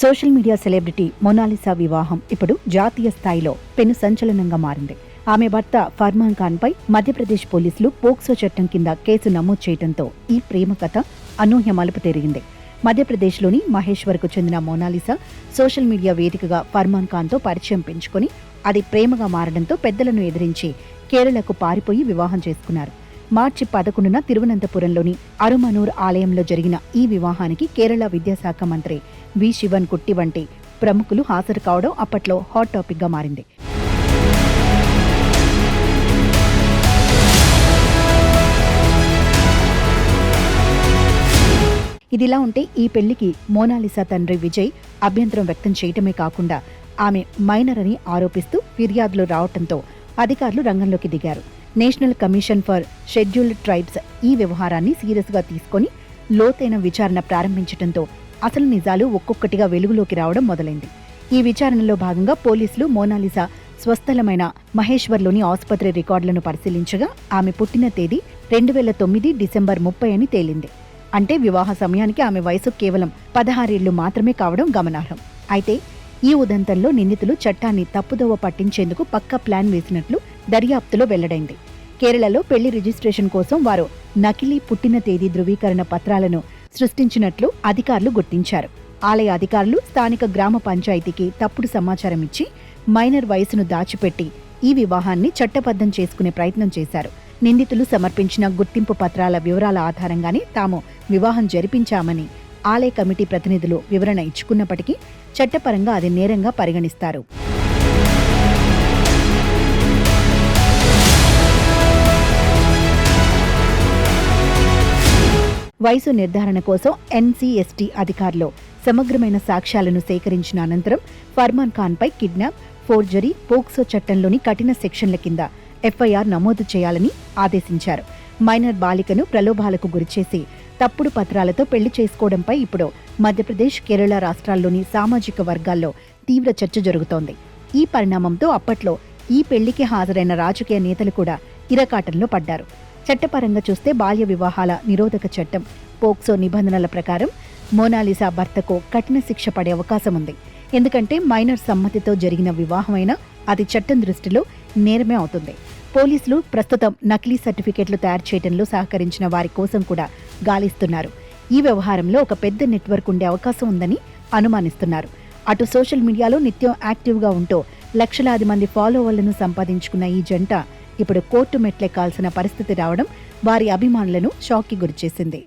Social media celebrity Mona Lisa వివాహం ఇప్పుడు జాతీయ స్థాయిలో పెను సంచలనంగా మారింది. ఆమె భర్త ఫర్మాన్ ఖాన్ పై మధ్యప్రదేశ్ పోలీసులు పోక్సో చట్టం కింద కేసు నమోదు చేయడంతో ఈ ప్రేమ కథ అనూహ్య మలుపు తిరిగింది. మధ్యప్రదేశ్లోని మహేశ్వర్కు చెందిన మొనాలిసా సోషల్ మీడియా వేదికగా ఫర్మాన్ ఖాన్తో పరిచయం పెంచుకొని అది ప్రేమగా మారడంతో పెద్దలను ఎదిరించి కేరళకు పారిపోయి వివాహం చేసుకున్నారు. మార్చి 11న తిరువనంతపురంలోని అరుమనూర్ ఆలయంలో జరిగిన ఈ వివాహానికి కేరళ విద్యాశాఖ మంత్రి వి శివన్ కుట్టి వంటి ప్రముఖులు హాజరు కావడం అప్పట్లో హాట్ టాపిక్ గా మారింది. ఇదిలా ఉంటే ఈ పెళ్లికి మోనాలిసా తండ్రి విజయ్ అభ్యంతరం వ్యక్తం చేయటమే కాకుండా ఆమె మైనర్ అని ఆరోపిస్తూ ఫిర్యాదులు రావడంతో అధికారులు రంగంలోకి దిగారు. National commission for scheduled tribes ఈ వ్యవహారాన్ని సీరియస్ గా తీసుకుని లోతైన విచారణ ప్రారంభించడంతో అసలు నిజాలు ఒక్కొక్కటిగా వెలుగులోకి రావడం మొదలైంది. ఈ విచారణలో భాగంగా పోలీసులు మోనాలిసా స్వస్థలమైన మహేశ్వర్లోని ఆసుపత్రి రికార్డులను పరిశీలించగా ఆమె పుట్టిన తేదీ 2009 డిసెంబర్ 30 అని తేలింది. అంటే వివాహ సమయానికి ఆమె వయసు కేవలం 16 ఏళ్లు మాత్రమే కావడం గమనార్హం. అయితే ఈ ఉదంతంలో నిందితులు చట్టాన్ని తప్పుదోవ పట్టించేందుకు పక్కా ప్లాన్ వేసినట్లు దర్యాప్తులో వెల్లడైంది. కేరళలో పెళ్లి రిజిస్ట్రేషన్ కోసం వారు నకిలీ పుట్టిన తేదీ ధృవీకరణ పత్రాలను సృష్టించినట్లు అధికారులు గుర్తించారు. ఆలయ అధికారులు స్థానిక గ్రామ పంచాయతీకి తప్పుడు సమాచారం ఇచ్చి మైనర్ వయసును దాచిపెట్టి ఈ వివాహాన్ని చట్టబద్ధం చేసుకునే ప్రయత్నం చేశారు. నిందితులు సమర్పించిన గుర్తింపు పత్రాల వివరాల ఆధారంగానే తాము వివాహం జరిపించామని ఆలయ కమిటీ ప్రతినిధులు వివరణ ఇచ్చుకున్నప్పటికీ చట్టపరంగా అది నేరంగా పరిగణిస్తారు. వయసు నిర్ధారణ కోసం ఎన్సీఎస్టీ అధికారులు సమగ్రమైన సాక్ష్యాలను సేకరించిన అనంతరం ఫర్మాన్ ఖాన్ పై కిడ్నాప్, ఫోర్జరీ, పోక్సో చట్టంలోని కఠిన సెక్షన్ల కింద ఎఫ్ఐఆర్ నమోదు చేయాలని ఆదేశించారు. మైనర్ బాలికను ప్రలోభాలకు గురిచేసి తప్పుడు పత్రాలతో పెళ్లి చేసుకోవడంపై ఇప్పుడు మధ్యప్రదేశ్, కేరళ రాష్ట్రాల్లోని సామాజిక వర్గాల్లో తీవ్ర చర్చ జరుగుతోంది. ఈ పరిణామంతో అప్పట్లో ఈ పెళ్లికి హాజరైన రాజకీయ నేతలు కూడా ఇరకాటంలో పడ్డారు. చట్టపరంగా చూస్తే బాల్య వివాహాల నిరోధక చట్టం పోక్సో నిబంధనల ప్రకారం మోనాలిసా భర్తకు కఠిన శిక్ష పడే అవకాశం ఉంది. ఎందుకంటే మైనర్ సమ్మతితో జరిగిన వివాహమైనా అది చట్టం దృష్టిలో నేరమే అవుతుంది. పోలీసులు ప్రస్తుతం నకిలీ సర్టిఫికెట్లు తయారు చేయడంలో సహకరించిన వారి కోసం కూడా గాలిస్తున్నారు. ఈ వ్యవహారంలో ఒక పెద్ద నెట్వర్క్ ఉండే అవకాశం ఉందని అనుమానిస్తున్నారు. అటు సోషల్ మీడియాలో నిత్యం యాక్టివ్గా ఉంటూ లక్షలాది మంది ఫాలోవర్లను సంపాదించుకున్న ఈ జంట ఇప్పుడు కోర్టు మెట్లెక్కాల్సిన పరిస్థితి రావడం వారి అభిమానులను షాక్కి గురిచేసింది.